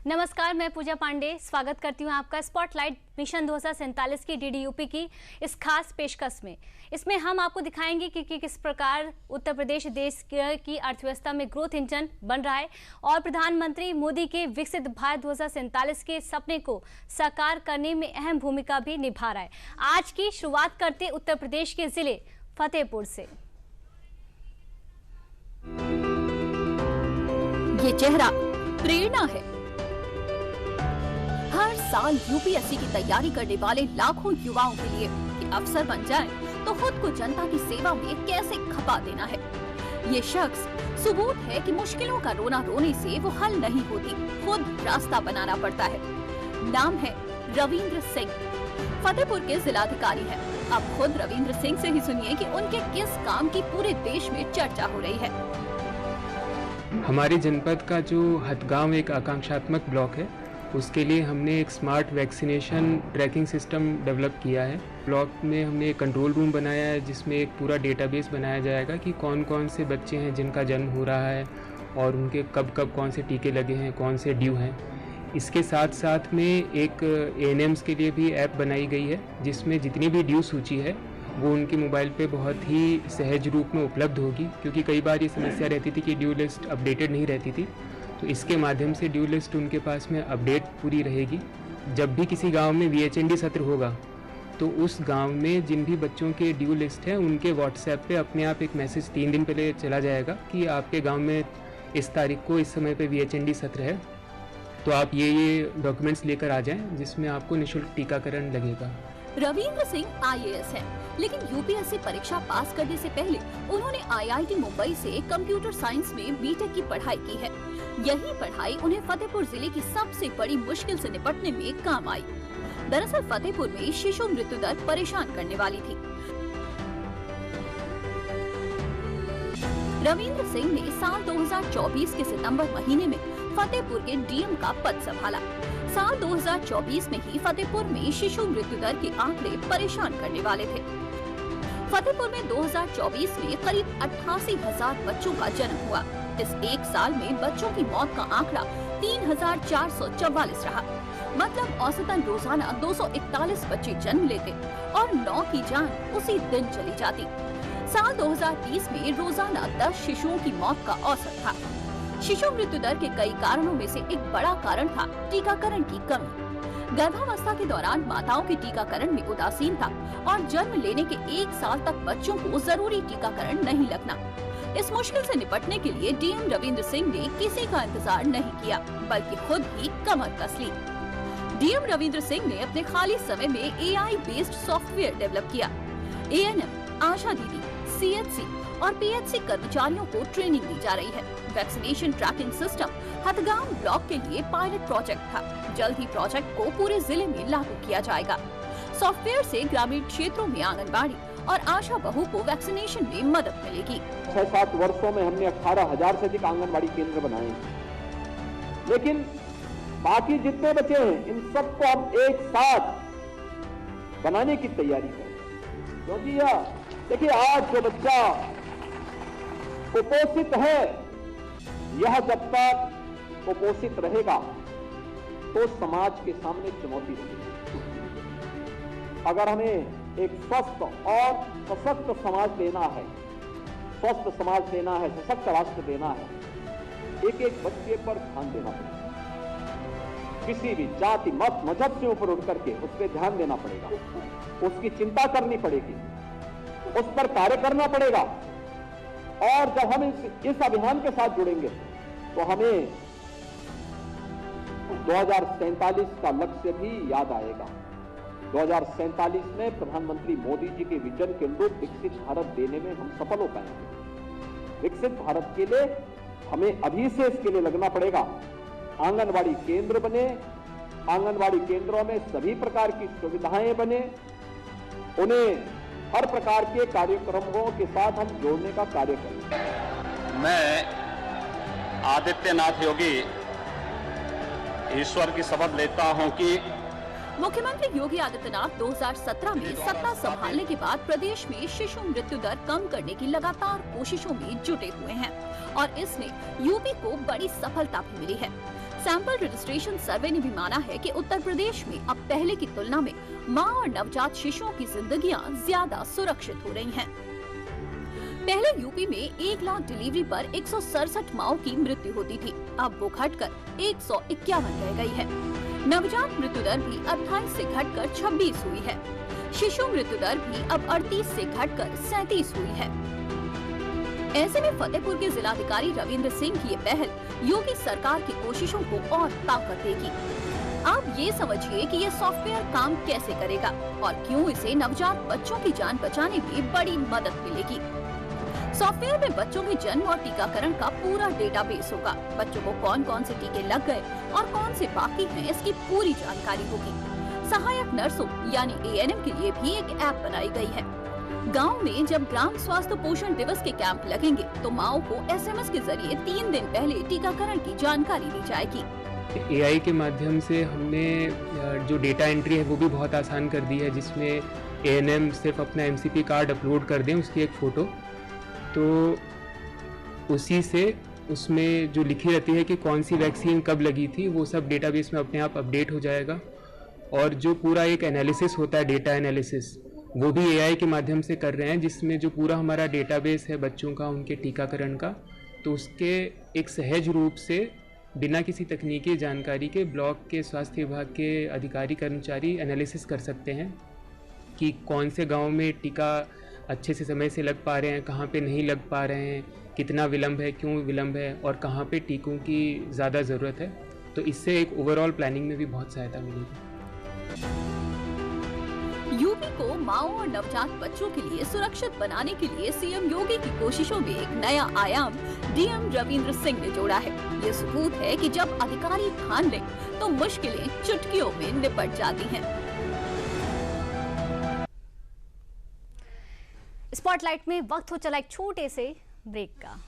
नमस्कार, मैं पूजा पांडे स्वागत करती हूं आपका स्पॉटलाइट मिशन 2047 की डीडीयूपी की इस खास पेशकश में। इसमें हम आपको दिखाएंगे कि किस प्रकार उत्तर प्रदेश देश की अर्थव्यवस्था में ग्रोथ इंजन बन रहा है और प्रधानमंत्री मोदी के विकसित भारत 2047 के सपने को साकार करने में अहम भूमिका भी निभा रहा है। आज की शुरुआत करते उत्तर प्रदेश के जिले फतेहपुर से। ये चेहरा प्रेरणा है। हर साल यूपीएससी की तैयारी करने वाले लाखों युवाओं के लिए कि अफसर बन जाएं, तो खुद को जनता की सेवा में कैसे खपा देना है। ये शख्स सबूत है कि मुश्किलों का रोना रोने से वो हल नहीं होती, खुद रास्ता बनाना पड़ता है। नाम है रविंद्र सिंह, फतेहपुर के जिलाधिकारी हैं। अब खुद रविंद्र सिंह से ही सुनिए कि उनके किस काम की पूरे देश में चर्चा हो रही है। हमारे जनपद का जो हथगांव एक आकांक्षात्मक ब्लॉक है, उसके लिए हमने एक smart vaccination tracking system develop किया है। ब्लॉक में हमने एक कंट्रोल रूम बनाया है जिसमें एक पूरा डेटाबेस बनाया जाएगा कि कौन कौन से बच्चे हैं जिनका जन्म हो रहा है और उनके कब कब कौन से टीके लगे हैं, कौन से ड्यू हैं। इसके साथ साथ में एक एएनएम्स के लिए भी ऐप बनाई गई है जिसमें जितनी भी ड्यू सूची है वो उनके मोबाइल पे बहुत ही सहज रूप में उपलब्ध होगी, क्योंकि कई बार ये समस्या रहती थी कि ड्यू लिस्ट अपडेटेड नहीं रहती थी। तो इसके माध्यम से ड्यू लिस्ट उनके पास में अपडेट पूरी रहेगी। जब भी किसी गांव में वीएचएनडी सत्र होगा तो उस गांव में जिन भी बच्चों के ड्यू लिस्ट है उनके व्हाट्सएप पे अपने आप एक मैसेज 3 दिन पहले चला जाएगा कि आपके गांव में इस तारीख को इस समय पे वीएचएनडी सत्र है, तो आप ये डॉक्यूमेंट्स लेकर आ जाएं जिसमें आपको निःशुल्क टीकाकरण लगेगा। रविंद्र सिंह आईएएस हैं, लेकिन यूपीएससी परीक्षा पास करने से पहले उन्होंने आईआईटी मुंबई से कंप्यूटर साइंस में बीटेक की पढ़ाई की है। यही पढ़ाई उन्हें फतेहपुर जिले की सबसे बड़ी मुश्किल से निपटने में काम आई। दरअसल फतेहपुर में शिशु मृत्यु दर परेशान करने वाली थी। रविंद्र सिंह ने साल 2024 के सितंबर महीने में फतेहपुर के डीएम का पद संभाला। साल 2024 में ही फतेहपुर में शिशु मृत्यु दर के आंकड़े परेशान करने वाले थे। फतेहपुर में 2024 में करीब 88,000 बच्चों का जन्म हुआ। इस एक साल में बच्चों की मौत का आंकड़ा 3,444 रहा। मतलब औसतन रोजाना 241 बच्चे जन्म लेते और 9 की जान उसी दिन चली जाती। साल 2030 में रोजाना 10 शिशुओं की मौत का औसत था। शिशु मृत्यु दर के कई कारणों में से एक बड़ा कारण था टीकाकरण की कमी। गर्भावस्था के दौरान माताओं के टीकाकरण में उदासीनता और जन्म लेने के 1 साल तक बच्चों को जरूरी टीकाकरण नहीं लगना। इस मुश्किल से निपटने के लिए डीएम रविंद्र सिंह ने किसी का इंतजार नहीं किया, बल्कि खुद ही कमर कस ली। डीएम रविंद्र सिंह ने अपने खाली समय में एआई बेस्ड सॉफ्टवेयर डेवलप किया। एएनएम, आशा दीदी, सीएचसी और पीएचसी कर्मचारियों को ट्रेनिंग दी जा रही है। Vaccination tracking system Hathgaon block के लिए पायलट प्रोजेक्ट था। जल्द ही प्रोजेक्ट को पूरे जिले में लागू किया जाएगा। सॉफ्टवेयर से ग्रामीण क्षेत्रों में आंगनबाड़ी और आशा बहू को वैक्सीनेशन में मदद मिलेगी। 6-7 वर्षों में हमने 18,000 से अधिक आंगनबाड़ी केंद्र बनाए हैं, लेकिन बाकी जितने बचे हैं इन सबको हम एक साथ बनाने की तैयारी करें। क्योंकि देखिए, आज जो बच्चा कुपोषित है, यह जब तक कुपोषित रहेगा तो समाज के सामने चुनौती रहेगी। अगर हमें एक स्वस्थ और सशक्त समाज देना है, स्वस्थ समाज देना है, सशक्त राष्ट्र देना है, एक एक बच्चे पर ध्यान देना पड़ेगा। किसी भी जाति, मत, मजहब से ऊपर उठ करके उस पर ध्यान देना पड़ेगा, उसकी चिंता करनी पड़ेगी, उस पर कार्य करना पड़ेगा। और जब हम इस अभियान के साथ जुड़ेंगे तो हमें 2047 का लक्ष्य भी याद आएगा। 2047 में प्रधानमंत्री मोदी जी के विजन के अनुरूप विकसित भारत देने में हम सफल हो पाएंगे। विकसित भारत के लिए हमें अभी से इसके लिए लगना पड़ेगा। आंगनबाड़ी केंद्र बने, आंगनबाड़ी केंद्रों में सभी प्रकार की सुविधाएं बने, उन्हें हर प्रकार के कार्यक्रमों के साथ हम जोड़ने का कार्य करें। मैं आदित्यनाथ योगी ईश्वर की शपथ लेता हूं कि मुख्यमंत्री योगी आदित्यनाथ 2017 में सत्ता संभालने के बाद प्रदेश में शिशु मृत्यु दर कम करने की लगातार कोशिशों में जुटे हुए हैं और इसमें यूपी को बड़ी सफलता भी मिली है। सैंपल रजिस्ट्रेशन सर्वे ने भी माना है कि उत्तर प्रदेश में अब पहले की तुलना में मां और नवजात शिशुओं की जिंदगियां ज्यादा सुरक्षित हो रही हैं। पहले यूपी में 1 लाख डिलीवरी पर 167 माओं की मृत्यु होती थी, अब वो घटकर 151 रह गई है। नवजात मृत्यु दर भी 28 से घटकर 26 हुई है। शिशु मृत्यु दर भी अब 38 से घटकर 37 हुई है। ऐसे में फतेहपुर के जिलाधिकारी रविंद्र सिंह की ये पहल योगी सरकार की कोशिशों को और ताकत देगी। आप ये समझिए कि ये सॉफ्टवेयर काम कैसे करेगा और क्यों इसे नवजात बच्चों की जान बचाने में बड़ी मदद मिलेगी। सॉफ्टवेयर में बच्चों के जन्म और टीकाकरण का पूरा डेटाबेस होगा। बच्चों को कौन कौन से टीके लग गए और कौन से बाकी हैं, इसकी पूरी जानकारी होगी। सहायक नर्सों यानी ANM के लिए भी एक ऐप बनाई गई है। गांव में जब ग्राम स्वास्थ्य पोषण दिवस के कैंप लगेंगे तो माओं को SMS के जरिए 3 दिन पहले टीकाकरण की जानकारी दी जाएगी। AI के माध्यम से हमने जो डेटा एंट्री है वो भी बहुत आसान कर दी है, जिसमें ANM सिर्फ अपना MCP कार्ड अपलोड कर दें, उसकी एक फ़ोटो, तो उसी से उसमें जो लिखी रहती है कि कौन सी वैक्सीन कब लगी थी, वो सब डेटाबेस में अपने आप अपडेट हो जाएगा। और जो पूरा एक एनालिसिस होता है, डेटा एनालिसिस, वो भी AI के माध्यम से कर रहे हैं, जिसमें जो पूरा हमारा डेटाबेस है बच्चों का, उनके टीकाकरण का, तो उसके एक सहज रूप से बिना किसी तकनीकी जानकारी के ब्लॉक के स्वास्थ्य विभाग के अधिकारी कर्मचारी एनालिसिस कर सकते हैं कि कौन से गांव में टीका अच्छे से समय से लग पा रहे हैं, कहाँ पे नहीं लग पा रहे हैं, कितना विलम्ब है, क्यों विलम्ब है और कहाँ पे टीकों की ज़्यादा ज़रूरत है। तो इससे एक ओवरऑल प्लानिंग में भी बहुत सहायता मिलेगी। यूपी को माओं और नवजात बच्चों के लिए सुरक्षित बनाने के लिए सीएम योगी की कोशिशों में एक नया आयाम DM रविंद्र सिंह ने जोड़ा है। ये सबूत है कि जब अधिकारी ठान लें तो मुश्किलें चुटकियों में निपट जाती हैं। स्पॉटलाइट में वक्त हो चला एक छोटे से ब्रेक का।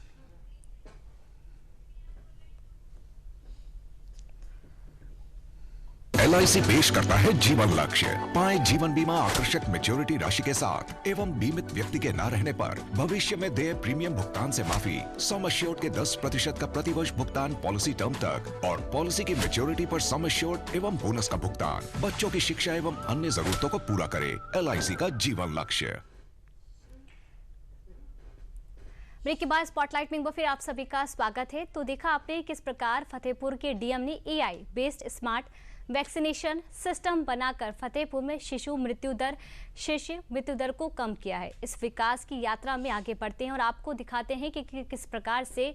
LIC पेश करता है जीवन लक्ष्य। पाएं जीवन बीमा आकर्षक मैच्योरिटी राशि के साथ एवं बीमित व्यक्ति के न रहने पर भविष्य में देय प्रीमियम भुगतान से माफी, सम एश्योर्ड के 10% का प्रतिवर्ष भुगतान पॉलिसी टर्म तक और पॉलिसी की मैच्योरिटी पर सम एश्योर्ड एवं बोनस का भुगतान। बच्चों की शिक्षा एवं अन्य जरूरतों को पूरा करे। LIC का जीवन लक्ष्य। ब्रेक के बाद स्पॉटलाइट में एक बार फिर आप सभी का स्वागत है। तो देखा आपने किस प्रकार फतेहपुर के DM ने AI based smart vaccination system बनाकर फतेहपुर में शिशु मृत्यु दर को कम किया है। इस विकास की यात्रा में आगे बढ़ते हैं और आपको दिखाते हैं कि किस प्रकार से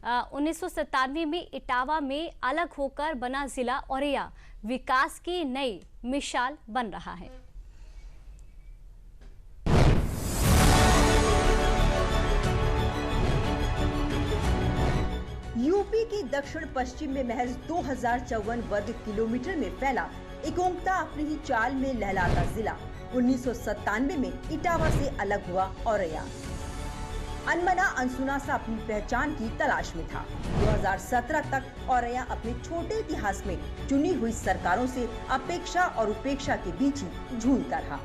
1997 में इटावा में अलग होकर बना जिला औरैया विकास की नई मिसाल बन रहा है। यूपी की दक्षिण पश्चिम में महज 2054 वर्ग किलोमीटर में फैला एकोंकता अपनी ही चाल में लहलाता जिला 1997 में इटावा से अलग हुआ औरैया अनमना अनसुना सा अपनी पहचान की तलाश में था। 2017 तक औरैया अपने छोटे इतिहास में चुनी हुई सरकारों से अपेक्षा और उपेक्षा के बीच ही झूलता रहा।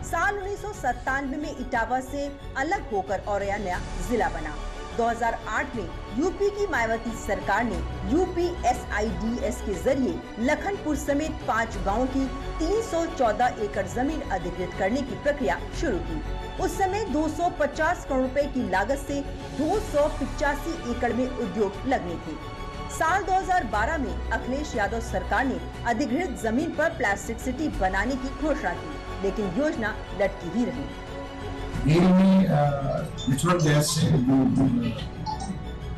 साल 1997 में इटावा से अलग होकर औरैया नया जिला बना। 2008 में यूपी की मायावती सरकार ने UPSIDS के जरिए लखनपुर समेत 5 गांवों की 314 एकड़ जमीन अधिकृत करने की प्रक्रिया शुरू की। उस समय 250 करोड़ रुपए की लागत से 285 एकड़ में उद्योग लगने थे। साल 2012 में अखिलेश यादव सरकार ने अधिकृत जमीन पर प्लास्टिक सिटी बनाने की घोषणा की, लेकिन योजना लटकी ही रही। गेल में नेचुरल गैस से जो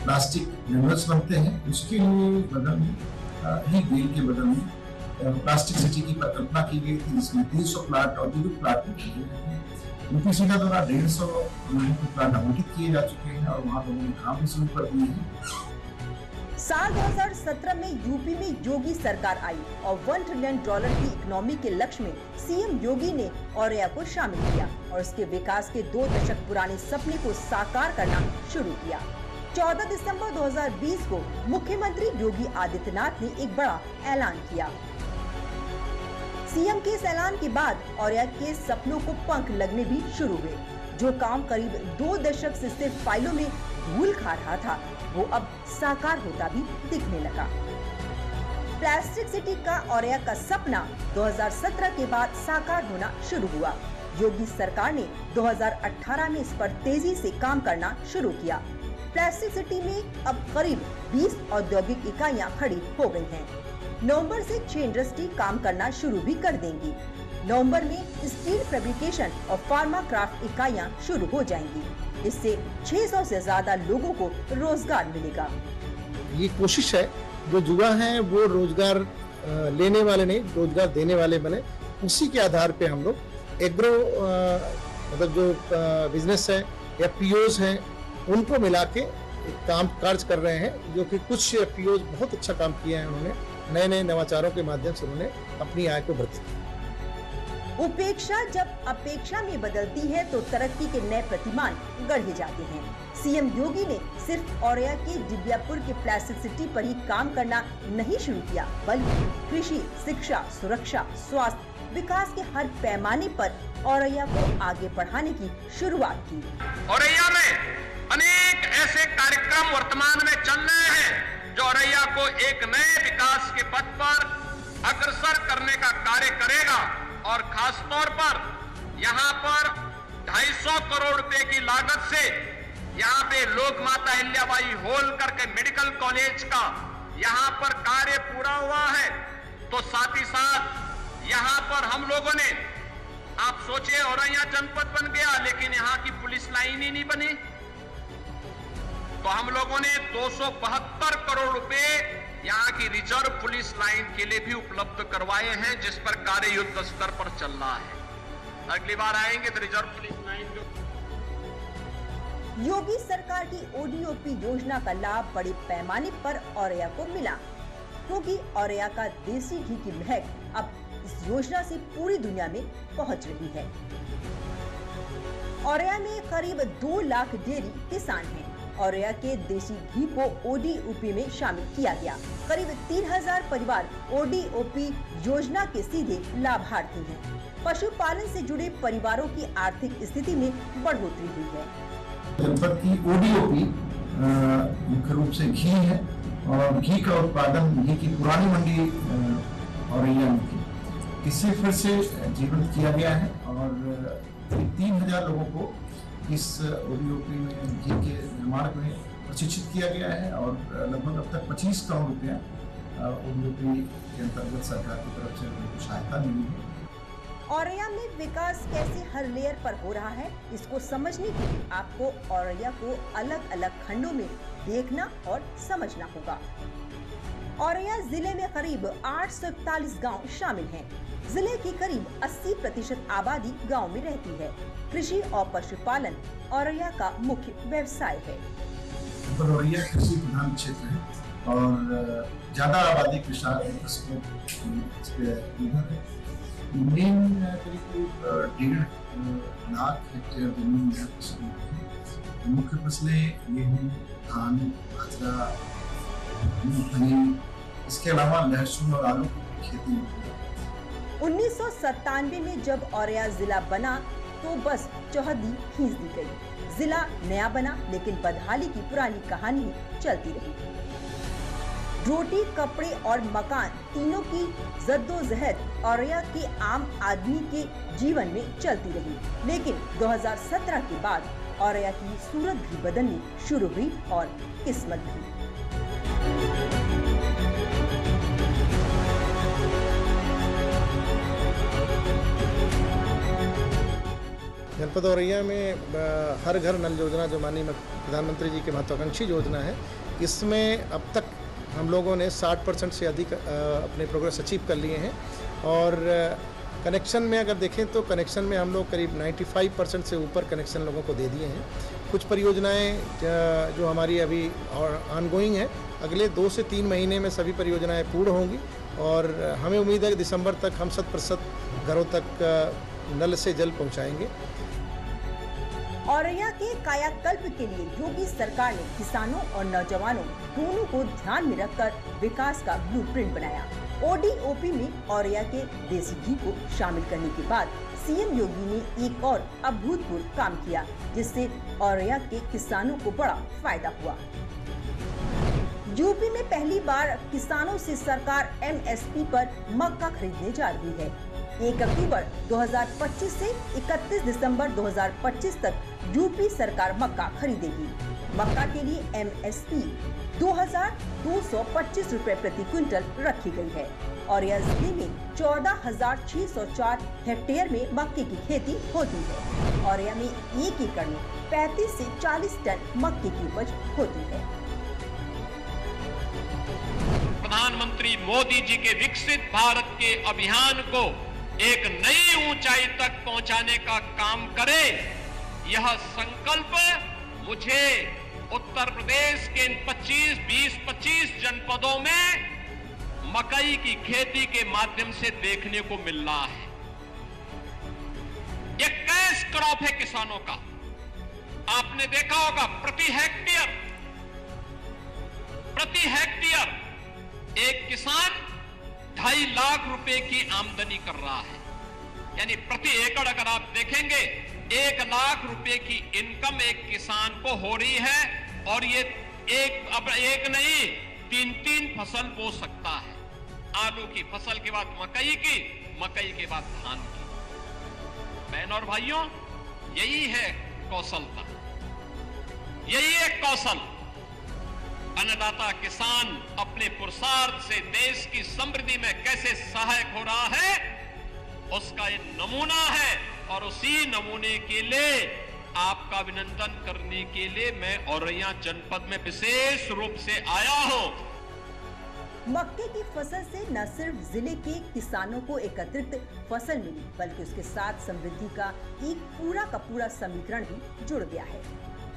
प्लास्टिक मिनरल्स बनते हैं, उसके लिए बदल में ही गेल के बदल में प्लास्टिक सिटी की परिकल्पना की गई थी, जिसमें 300 प्लाट औद्योगिक प्लाट यूपी सीधा द्वारा 150 प्लाट आवंटित किए जा चुके हैं और वहाँ लोगों ने काम भी शुरू कर दिए हैं। साल 2017 में यूपी में योगी सरकार आई और $1 ट्रिलियन की इकोनॉमी के लक्ष्य में सीएम योगी ने औरैया को शामिल किया और उसके विकास के 2 दशक पुराने सपने को साकार करना शुरू किया। 14 दिसंबर 2020 को मुख्यमंत्री योगी आदित्यनाथ ने एक बड़ा ऐलान किया। सीएम के इस ऐलान के बाद औरैया के सपनों को पंख लगने भी शुरू हुए। जो काम करीब 2 दशक से सिर्फ फाइलों में धूल खा रहा था वो अब साकार होता भी दिखने लगा। प्लास्टिक सिटी का औरैया का सपना 2017 के बाद साकार होना शुरू हुआ। योगी सरकार ने 2018 में इस पर तेजी से काम करना शुरू किया। प्लास्टिक सिटी में अब करीब 20 औद्योगिक इकाइयां खड़ी हो गई हैं। नवंबर से 6 इंडस्ट्री काम करना शुरू भी कर देंगी। नवंबर में स्टील फैब्रिकेशन और फार्मा क्राफ्ट इकाइयां शुरू हो जाएंगी। इससे 600 से ज्यादा लोगों को रोजगार मिलेगा। ये कोशिश है जो युवा हैं वो रोजगार लेने वाले नहीं, रोजगार देने वाले बने। उसी के आधार पे हम लोग एग्रो मतलब जो बिजनेस है या पीओज हैं उनको मिला के काम कार्य कर रहे हैं, जो कि कुछ पीओज बहुत अच्छा काम किया है। उन्होंने नए नए नवाचारों के माध्यम से उन्होंने अपनी आय को वृद्धि की। उपेक्षा जब अपेक्षा में बदलती है तो तरक्की के नए प्रतिमान गढ़े जाते हैं। सीएम योगी ने सिर्फ औरैया के दिव्यापुर के प्लास्टिक सिटी पर ही काम करना नहीं शुरू किया, बल्कि कृषि, शिक्षा, सुरक्षा, स्वास्थ्य, विकास के हर पैमाने पर औरैया को आगे बढ़ाने की शुरुआत की। औरैया में अनेक ऐसे कार्यक्रम वर्तमान में चल रहे हैं जो औरैया को एक नए विकास के पथ पर अग्रसर करने का कार्य करेगा। और खास तौर पर यहाँ पर 250 करोड़ रुपए की लागत से यहाँ पे लोक माता अहिल्याबाई होलकर के मेडिकल कॉलेज का यहाँ पर कार्य पूरा हुआ है। तो साथ ही साथ यहाँ पर हम लोगों ने, आप सोचिए औरैया जनपद बन गया लेकिन यहाँ की पुलिस लाइन ही नहीं बनी, तो हम लोगों ने 272 करोड़ रुपए यहाँ की रिजर्व पुलिस लाइन के लिए भी उपलब्ध करवाए हैं, जिस पर कार्य युद्ध स्तर पर चल रहा है। अगली बार आएंगे तो रिजर्व पुलिस लाइन जो योगी सरकार की ओडीओपी योजना का लाभ बड़े पैमाने पर औरैया को मिला, क्योंकि औरैया का देसी घी की महक अब इस योजना से पूरी दुनिया में पहुंच रही है। औरैया में करीब 2 लाख डेयरी किसान हैं। औरैया के देसी घी को ओडीओपी में शामिल किया गया। करीब 3000 परिवार ओडीओपी योजना के सीधे लाभार्थी हैं। पशुपालन से जुड़े परिवारों की आर्थिक स्थिति में बढ़ोतरी हुई है। जनपद की ओडीओपी मुख्य रूप से घी है और घी का उत्पादन, घी की पुरानी मंडी औरैया में थी, इसे फिर से जीवित किया गया है और 3000 लोगों को इस ओडीओपी में घी के निर्माण में प्रशिक्षित किया गया है और लगभग अब तक 25 करोड़ रुपया ओडीओपी के अंतर्गत सरकार की तरफ से उनको सहायता मिली है। औरैया में विकास कैसे हर लेयर पर हो रहा है, इसको समझने के लिए आपको औरैया को अलग अलग खंडों में देखना और समझना होगा। औरैया जिले में करीब 841 गांव शामिल हैं। जिले की करीब 80% आबादी गांव में रहती है। कृषि और पशुपालन औरैया का मुख्य व्यवसाय है। औरैया कृषि प्रधान क्षेत्र है और ज्यादा आबादी किसान मेन करीब 1.5 लाख हेक्टेयर जमीन है। मुख्य फसलें गेहूँ, धान, बाजरा, मूंगफली, इसके अलावा लहसुन और आलू की खेती होती है। 1997 में जब औरैया जिला बना तो बस चौहद्दी खींच दी गई। जिला नया बना लेकिन बदहाली की पुरानी कहानी चलती रही। रोटी, कपड़े और मकान तीनों की जद्दोजहद औरैया के आम आदमी के जीवन में चलती रही, लेकिन 2017 के बाद औरैया की सूरत भी बदलनी शुरू हुई और किस्मत भी। जनपद औरैया में हर घर नल योजना जो माननीय प्रधानमंत्री जी की महत्वाकांक्षी योजना है, इसमें अब तक हम लोगों ने 60% से अधिक अपने प्रोग्रेस अचीव कर लिए हैं। और कनेक्शन में अगर देखें तो कनेक्शन में हम लोग करीब 95% से ऊपर कनेक्शन लोगों को दे दिए हैं। कुछ परियोजनाएं जो हमारी अभी ऑनगोइंग है, अगले 2 से 3 महीने में सभी परियोजनाएं पूर्ण होंगी और हमें उम्मीद है कि दिसंबर तक हम 100% घरों तक नल से जल पहुंचाएंगे। औरैया के कायाकल्प के लिए योगी सरकार ने किसानों और नौजवानों दोनों को ध्यान में रखकर विकास का ब्लूप्रिंट बनाया। ODOP में औरैया के देसी घी को शामिल करने के बाद सीएम योगी ने एक और अभूतपूर्व काम किया, जिससे औरैया के किसानों को बड़ा फायदा हुआ। यूपी में पहली बार किसानों से सरकार MSP पर मक्का खरीदने जा रही है। 1 अक्टूबर 2025 से 31 दिसंबर 2025 तक यूपी सरकार मक्का खरीदेगी। मक्का के लिए MSP 2,225 रुपए प्रति क्विंटल रखी गई है और यह जिले में 14,604 हेक्टेयर में मक्के की खेती होती है और यह में 1 एकड़ में 35 से 40 टन मक्के की उपज होती है। प्रधानमंत्री मोदी जी के विकसित भारत के अभियान को एक नई ऊंचाई तक पहुंचाने का काम करे, यह संकल्प मुझे उत्तर प्रदेश के इन 20-25 जनपदों में मकई की खेती के माध्यम से देखने को मिल रहा है। ये कैश क्रॉप है किसानों का। आपने देखा होगा प्रति हेक्टेयर एक किसान 2.5 लाख रुपए की आमदनी कर रहा है। यानी प्रति एकड़ अगर आप देखेंगे 1 लाख रुपए की इनकम एक किसान को हो रही है और ये अब एक नहीं 3 फसल बो सकता है। आलू की फसल के बाद मकई की, मकई के बाद धान की। बहनों और भाइयों, यही है कौशलता, यही है कौशल। अन्नदाता किसान अपने पुरुषार्थ से देश की समृद्धि में कैसे सहायक हो रहा है, उसका ये नमूना है और उसी नमूने के लिए आपका अभिनंदन करने के लिए मैं औरैया जनपद में विशेष रूप से आया हूं। मक्के की फसल से न सिर्फ जिले के किसानों को एक अतिरिक्त फसल मिली, बल्कि उसके साथ समृद्धि का एक पूरा समीकरण भी जुड़ गया है।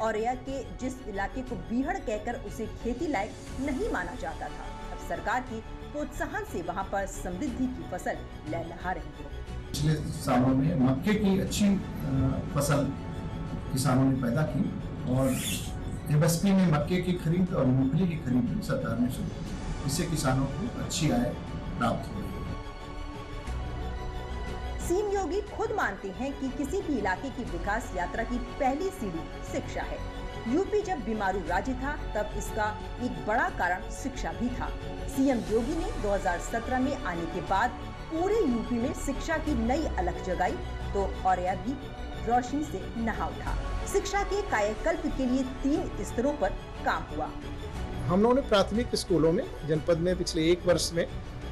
औरैया के जिस इलाके को बीहड़ कहकर उसे खेती लायक नहीं माना जाता था, अब सरकार की प्रोत्साहन से वहां पर समृद्धि की फसल लहलहा रही है। पिछले सालों में मक्के की अच्छी फसल किसानों ने पैदा की और MSP में मक्के की खरीद और मूंगफली की खरीद भी सरकार ने शुरू की। इससे किसानों को अच्छी आय प्राप्त हो रही है। सीएम योगी खुद मानते हैं कि किसी भी इलाके की विकास यात्रा की पहली सीढ़ी शिक्षा है। यूपी जब बीमारू राज्य था तब इसका एक बड़ा कारण शिक्षा भी था। सीएम योगी ने 2017 में आने के बाद पूरे यूपी में शिक्षा की नई अलख जगाई तो औरैया भी रोशनी से नहा उठा। शिक्षा के कायाकल्प के लिए 3 स्तरों पर काम हुआ। हम लोगों ने प्राथमिक स्कूलों में जनपद में पिछले 1 वर्ष में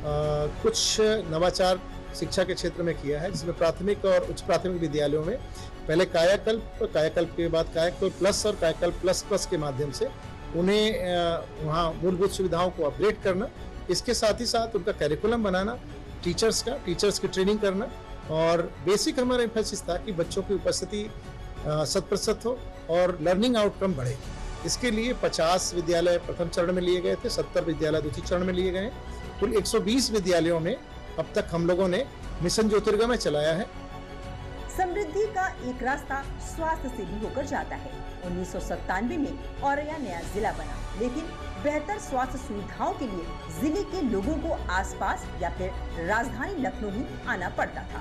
कुछ नवाचार शिक्षा के क्षेत्र में किया है, जिसमें प्राथमिक और उच्च प्राथमिक विद्यालयों में पहले कायाकल्प के बाद कायाकल्प प्लस और कायाकल्प प्लस के माध्यम से उन्हें वहाँ मूलभूत सुविधाओं को अपग्रेड करना, इसके साथ ही साथ उनका कैरिकुलम बनाना, टीचर्स की ट्रेनिंग करना और बेसिक हमारा एम्फेसिस था कि बच्चों की उपस्थिति 100% हो और लर्निंग आउटकम बढ़े। इसके लिए 50 विद्यालय प्रथम चरण में लिए गए थे, 70 विद्यालय द्वितीय चरण में लिए गए। कुल 120 विद्यालयों में अब तक हम लोगों ने मिशन ज्योतिर्गमय चलाया है। समृद्धि का एक रास्ता स्वास्थ्य से भी होकर जाता है। 1997 में औरैया नया जिला बना, लेकिन बेहतर स्वास्थ्य सुविधाओं के लिए जिले के लोगों को आसपास या फिर राजधानी लखनऊ ही आना पड़ता था।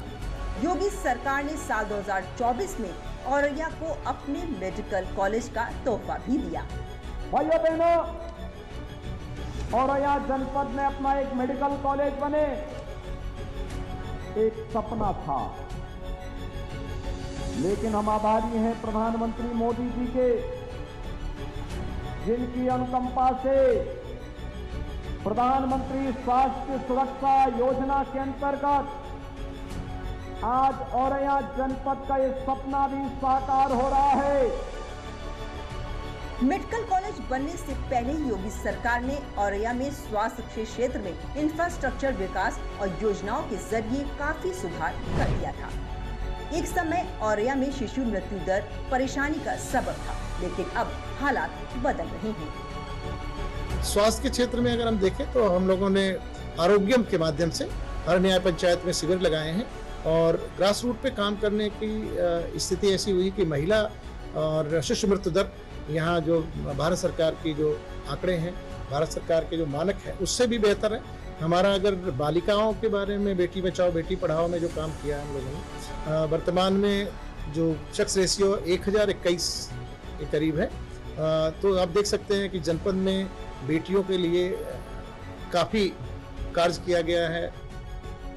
योगी सरकार ने साल 2024 में औरैया को अपने मेडिकल कॉलेज का तोहफा भी दिया। भाइयों बहनों, औरैया जनपद में अपना एक मेडिकल कॉलेज बने, एक सपना था, लेकिन हम आभारी हैं प्रधानमंत्री मोदी जी के, जिनकी अनुकंपा से प्रधानमंत्री स्वास्थ्य सुरक्षा योजना के अंतर्गत आज औरैया जनपद का ये सपना भी साकार हो रहा है। मेडिकल कॉलेज बनने से पहले योगी सरकार ने औरैया में स्वास्थ्य के क्षेत्र में इंफ्रास्ट्रक्चर विकास और योजनाओं के जरिए काफी सुधार कर दिया था। एक समय औरैया में शिशु मृत्यु दर परेशानी का सबब था, लेकिन अब हालात बदल रहे हैं। स्वास्थ्य के क्षेत्र में अगर हम देखें तो हम लोगों ने आरोग्यम के माध्यम से हर न्याय पंचायत में शिविर लगाए हैं और ग्रास रूट पे काम करने की स्थिति ऐसी हुई कि महिला और शिशु मृत्यु दर यहाँ जो भारत सरकार की जो आंकड़े हैं, भारत सरकार के जो मानक है उससे भी बेहतर है। हमारा अगर बालिकाओं के बारे में बेटी बचाओ बेटी पढ़ाओ में जो काम किया है हम लोगों ने, वर्तमान में जो सेक्स रेशियो 1021 के करीब है, तो आप देख सकते हैं कि जनपद में बेटियों के लिए काफी कार्य किया गया है।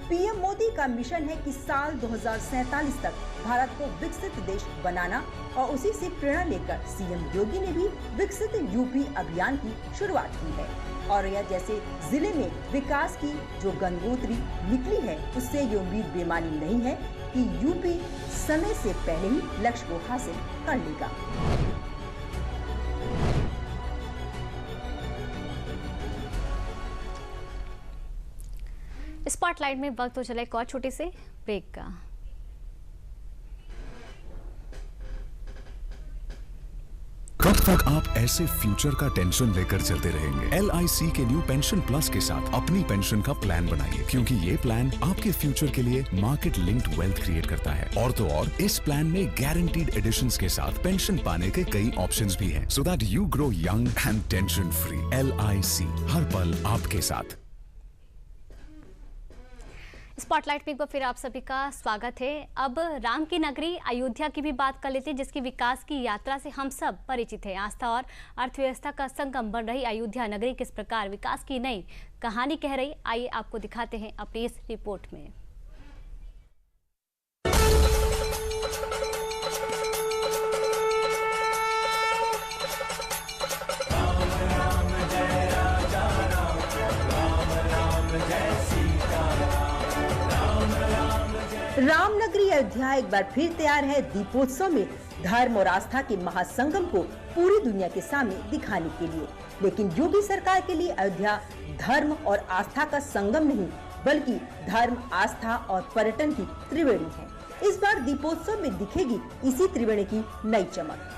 पीएम मोदी का मिशन है कि साल 2047 तक भारत को विकसित देश बनाना और उसी से प्रेरणा लेकर सीएम योगी ने भी विकसित यूपी अभियान की शुरुआत की है। औरैया जैसे जिले में विकास की जो गंगोत्री निकली है, उससे ये उम्मीद बेमानी नहीं है कि यूपी समय से पहले ही लक्ष्य को हासिल कर लेगा। स्पॉटलाइट में वक्त हो चला एक और छोटे से ब्रेक का। कब तक आप ऐसे फ्यूचर का टेंशन लेकर चलते रहेंगे? LIC के न्यू पेंशन प्लस के साथ अपनी पेंशन का प्लान बनाइए, क्योंकि ये प्लान आपके फ्यूचर के लिए मार्केट लिंक्ड वेल्थ क्रिएट करता है। और तो और इस प्लान में गारंटीड एडिशंस के साथ पेंशन पाने के कई ऑप्शंस भी हैं, so that you grow young and tension free. LIC हर पल आपके साथ। स्पॉटलाइट में एक बार फिर आप सभी का स्वागत है। अब राम की नगरी अयोध्या की भी बात कर लेते हैं, जिसकी विकास की यात्रा से हम सब परिचित हैं। आस्था और अर्थव्यवस्था का संगम बन रही अयोध्या नगरी किस प्रकार विकास की नई कहानी कह रही, आइए आपको दिखाते हैं अपनी इस रिपोर्ट में। रामनगरी अयोध्या एक बार फिर तैयार है दीपोत्सव में धर्म और आस्था के महासंगम को पूरी दुनिया के सामने दिखाने के लिए। लेकिन योगी सरकार के लिए अयोध्या धर्म और आस्था का संगम नहीं, बल्कि धर्म, आस्था और पर्यटन की त्रिवेणी है। इस बार दीपोत्सव में दिखेगी इसी त्रिवेणी की नई चमक।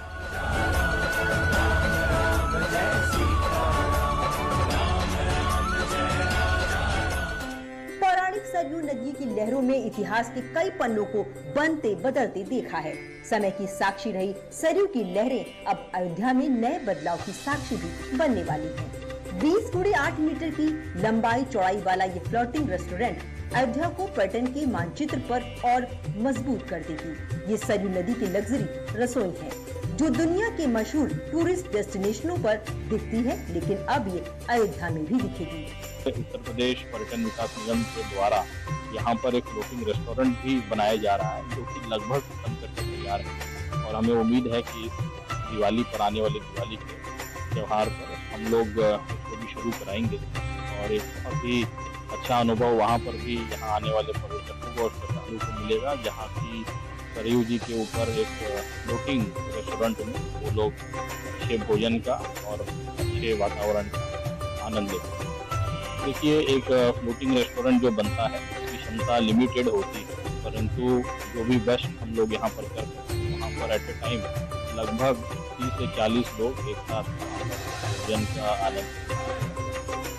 सरयू नदी की लहरों में इतिहास के कई पन्नों को बनते बदलते देखा है। समय की साक्षी रही सरयू की लहरें अब अयोध्या में नए बदलाव की साक्षी भी बनने वाली हैं। 20 × 8 मीटर की लंबाई चौड़ाई वाला ये फ्लोटिंग रेस्टोरेंट अयोध्या को पर्यटन के मानचित्र पर और मजबूत कर देगी। ये सरयू नदी की लग्जरी रसोई है, जो दुनिया के मशहूर टूरिस्ट डेस्टिनेशनों पर दिखती है, लेकिन अब ये अयोध्या में भी दिखेगी। उत्तर प्रदेश पर्यटन विकास निगम के द्वारा यहाँ पर एक फ्लोटिंग रेस्टोरेंट भी बनाया जा रहा है, जो कि लगभग बनकर तैयार है। और हमें उम्मीद है कि दिवाली पर, आने वाले दिवाली के त्यौहार पर हम लोग इसको भी शुरू कराएंगे और एक बहुत ही अच्छा अनुभव वहाँ पर भी यहाँ आने वाले पर्यटकों को और श्रद्धालुओं को मिलेगा, जहाँ की सरयू जी के ऊपर एक फ्लोटिंग रेस्टोरेंट में वो लोग अच्छे भोजन का और अच्छे वातावरण का आनंद लेते हैं। देखिए, एक फ्लोटिंग रेस्टोरेंट जो बनता है उसकी क्षमता लिमिटेड होती है, परंतु जो भी बेस्ट हम लोग यहाँ पर करते हैं, वहाँ पर एट ए टाइम लगभग 30 से 40 लोग एक साथ भोजन का आनंद।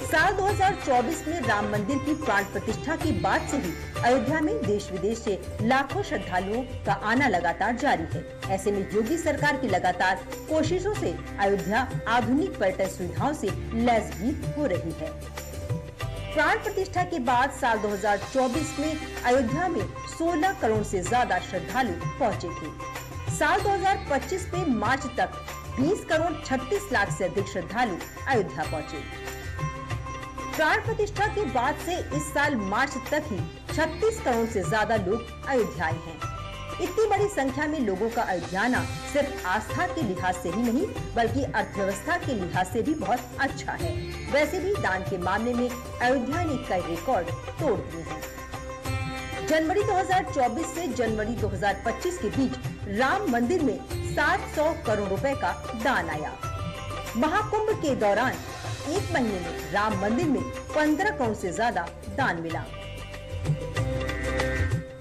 साल 2024 में राम मंदिर की प्राण प्रतिष्ठा के बाद से ही अयोध्या में देश विदेश से लाखों श्रद्धालुओं का आना लगातार जारी है। ऐसे में योगी सरकार की लगातार कोशिशों से अयोध्या आधुनिक पर्यटन सुविधाओं से लैस भी हो रही है। प्राण प्रतिष्ठा के बाद साल 2024 में अयोध्या में 16 करोड़ से ज्यादा श्रद्धालु पहुंचे थे। साल 2025 में मार्च तक 20 करोड़ 36 लाख से अधिक श्रद्धालु अयोध्या पहुंचे। प्राण प्रतिष्ठा के बाद से इस साल मार्च तक ही 36 करोड़ से ज्यादा लोग अयोध्या आए हैं। इतनी बड़ी संख्या में लोगों का अयोध्या आना सिर्फ आस्था के लिहाज से ही नहीं, बल्कि अर्थव्यवस्था के लिहाज से भी बहुत अच्छा है। वैसे भी दान के मामले में अयोध्या ने कई रिकॉर्ड तोड़ दिए हैं। जनवरी 2024 से जनवरी 2025 के बीच राम मंदिर में 700 करोड़ रुपए का दान आया। महाकुंभ के दौरान एक महीने में राम मंदिर में 15 करोड़ से ज्यादा दान मिला।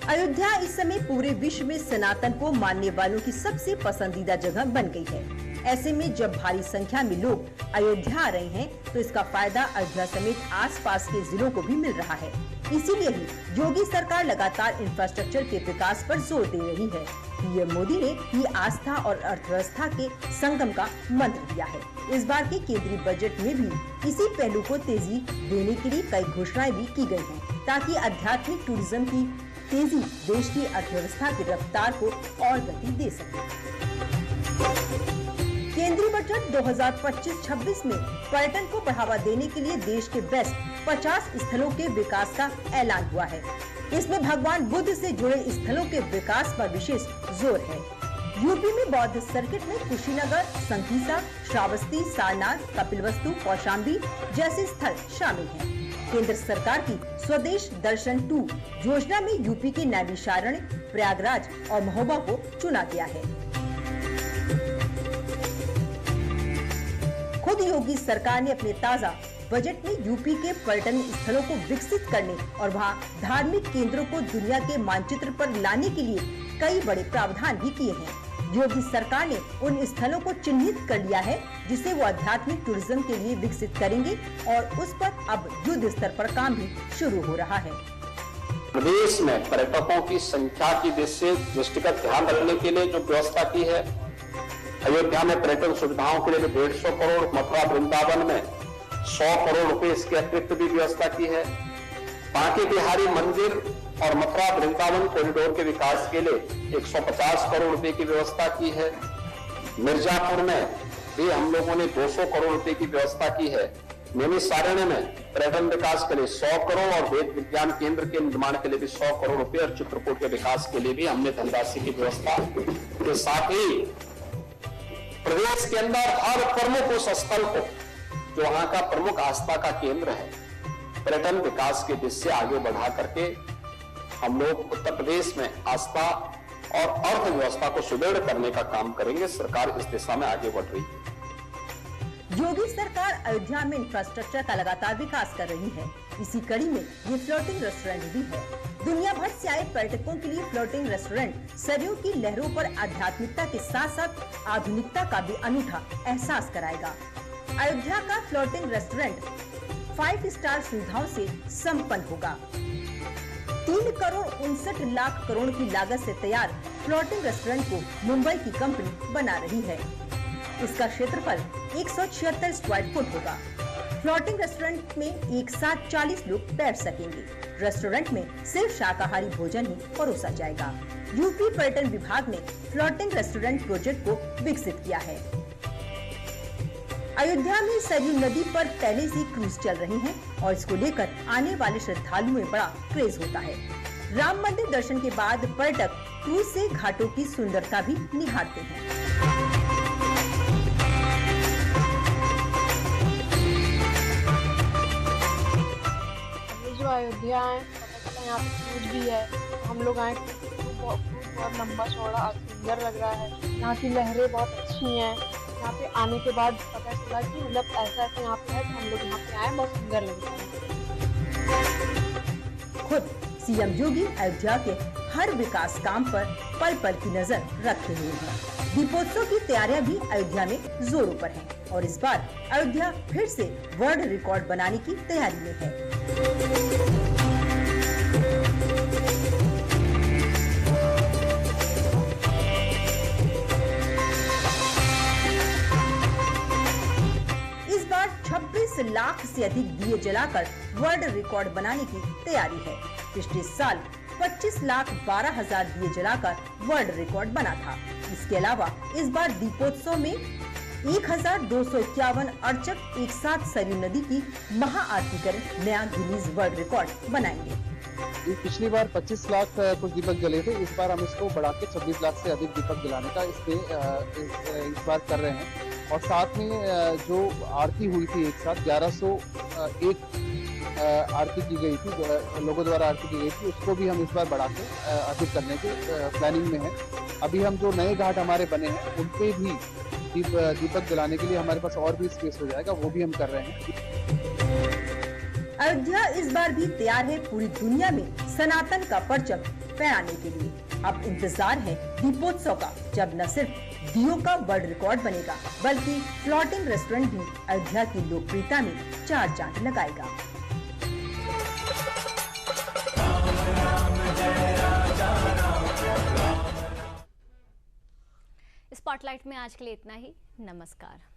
अयोध्या इस समय पूरे विश्व में सनातन को मानने वालों की सबसे पसंदीदा जगह बन गई है। ऐसे में जब भारी संख्या में लोग अयोध्या आ रहे हैं, तो इसका फायदा अयोध्या समेत आसपास के जिलों को भी मिल रहा है। इसीलिए ही योगी सरकार लगातार इंफ्रास्ट्रक्चर के विकास पर जोर दे रही है। पीएम मोदी ने ही आस्था और अर्थव्यवस्था के संगम का मंत्र दिया है। इस बार के केंद्रीय बजट में भी इसी पहलू को तेजी देने के लिए कई घोषणाएं भी की गई हैं, ताकि आध्यात्मिक टूरिज्म की तेजी देश की अर्थव्यवस्था की रफ्तार को और गति दे सके। केंद्रीय बजट 2025-26 में पर्यटन को बढ़ावा देने के लिए देश के बेस्ट 50 स्थलों के विकास का ऐलान हुआ है। इसमें भगवान बुद्ध से जुड़े स्थलों के विकास पर विशेष जोर है। यूपी में बौद्ध सर्किट में कुशीनगर, संकीसा, श्रावस्ती, सारनाथ, कपिलवस्तु, कौशाम्बी जैसे स्थल शामिल हैं। केंद्र सरकार की स्वदेश दर्शन 2 योजना में यूपी के नैमिषारण्य, प्रयागराज और महोबा को चुना गया है। खुद योगी सरकार ने अपने ताज़ा बजट में यूपी के पर्यटन स्थलों को विकसित करने और वहां धार्मिक केंद्रों को दुनिया के मानचित्र पर लाने के लिए कई बड़े प्रावधान भी किए हैं। योगी सरकार ने उन स्थलों को चिन्हित कर लिया है जिसे वो आध्यात्मिक टूरिज्म के लिए विकसित करेंगे और उस पर अब युद्ध स्तर पर काम भी शुरू हो रहा है। प्रदेश में पर्यटकों की संख्या की दृष्टिगत ध्यान रखने के लिए जो व्यवस्था की है, अयोध्या में पर्यटन सुविधाओं के लिए 150 करोड़, मथुरा वृंदावन में 100 करोड़ रुपए इसके अतिरिक्त भी व्यवस्था की है। बांके बिहारी मंदिर और मथुरा वृंदावन कॉरिडोर के विकास के लिए 150 करोड़ रुपए की व्यवस्था की है। मिर्जापुर में भी हम लोगों ने 200 करोड़ रुपए की व्यवस्था की है। नैमिषारण्य में पर्यटन विकास के लिए 100 करोड़ और वेद विज्ञान केंद्र के निर्माण के लिए भी 100 करोड़ रुपए और चित्रकूट के विकास के लिए भी हमने धनराशि की व्यवस्था के साथ ही प्रदेश के अंदर हर प्रमुख उस स्थल को जो वहां का प्रमुख आस्था का केंद्र है, पर्यटन विकास के दिशा से आगे बढ़ा करके हम लोग उत्तर प्रदेश में आस्था और अर्थव्यवस्था को सुदृढ़ करने का काम करेंगे। सरकार इस दिशा में आगे बढ़ रही है। योगी सरकार अयोध्या में इंफ्रास्ट्रक्चर का लगातार विकास कर रही है। इसी कड़ी में ये फ्लोटिंग रेस्टोरेंट भी है। दुनिया भर से आए पर्यटकों के लिए फ्लोटिंग रेस्टोरेंट सरयू की लहरों पर आध्यात्मिकता के साथ साथ आधुनिकता का भी अनूठा एहसास कराएगा। अयोध्या का फ्लोटिंग रेस्टोरेंट 5 स्टार सुविधाओं से संपन्न होगा। 3 करोड़ 59 लाख करोड़ की लागत से तैयार फ्लोटिंग रेस्टोरेंट को मुंबई की कंपनी बना रही है। इसका क्षेत्रफल 176 स्क्वायर फुट होगा। फ्लोटिंग रेस्टोरेंट में एक साथ 40 लोग बैठ सकेंगे। रेस्टोरेंट में सिर्फ शाकाहारी भोजन ही परोसा जाएगा। यूपी पर्यटन विभाग ने फ्लोटिंग रेस्टोरेंट प्रोजेक्ट को विकसित किया है। अयोध्या में सरयू नदी पर पहले से क्रूज चल रही हैं और इसको लेकर आने वाले श्रद्धालुओं में बड़ा क्रेज होता है। राम मंदिर दर्शन के बाद पर्यटक क्रूज से घाटों की सुंदरता भी निहारते हैं। जो अयोध्या है, यहाँ पे क्रूज भी है, हम लोग आए बहुत लंबा चौड़ा सुंदर लग रहा है। यहाँ की लहरें बहुत अच्छी हैं। यहाँ पे आने के बाद पता चला कि मतलब ऐसा यहाँ पे है, तो हम लोग यहाँ पे आए, बहुत सुंदर लग रहा है। खुद सीएम योगी अयोध्या के हर विकास काम पर पल पल की नजर रखे हुए हैं। दीपोत्सव की तैयारियां भी अयोध्या में जोरों पर हैं और इस बार अयोध्या फिर से वर्ल्ड रिकॉर्ड बनाने की तैयारी में है। इस बार 26 लाख से अधिक दिए जलाकर वर्ल्ड रिकॉर्ड बनाने की तैयारी है। पिछले साल 25,12,000 दिए जलाकर वर्ल्ड रिकॉर्ड बना था। इसके अलावा इस बार दीपोत्सव में 1,251 अर्चक एक साथ सरयू नदी की महाआरती कर नया गिनीज वर्ल्ड रिकॉर्ड बनाएंगे। पिछली बार 25 लाख कुछ दीपक जले थे। इस बार हम इसको बढ़ा के 26 लाख से अधिक दीपक जलाने का इस बार कर रहे हैं। और साथ में जो आरती हुई थी एक साथ 1101 आरती की गई थी, लोगों द्वारा आरती की गई थी, उसको भी हम इस बार बढ़ा के अधिक करने के प्लानिंग में है। अभी हम जो नए घाट हमारे बने हैं उन पे भी दीपक जलाने के लिए हमारे पास और भी स्पेस हो जाएगा, वो भी हम कर रहे हैं। अयोध्या इस बार भी तैयार है पूरी दुनिया में सनातन का परचम फहराने के लिए। अब इंतजार है दीपोत्सव का, जब न सिर्फ दियों का वर्ल्ड रिकॉर्ड बनेगा बल्कि फ्लोटिंग रेस्टोरेंट भी अयोध्या की लोकप्रियता में चार चांद लगाएगा। स्पॉटलाइट में आज के लिए इतना ही। नमस्कार।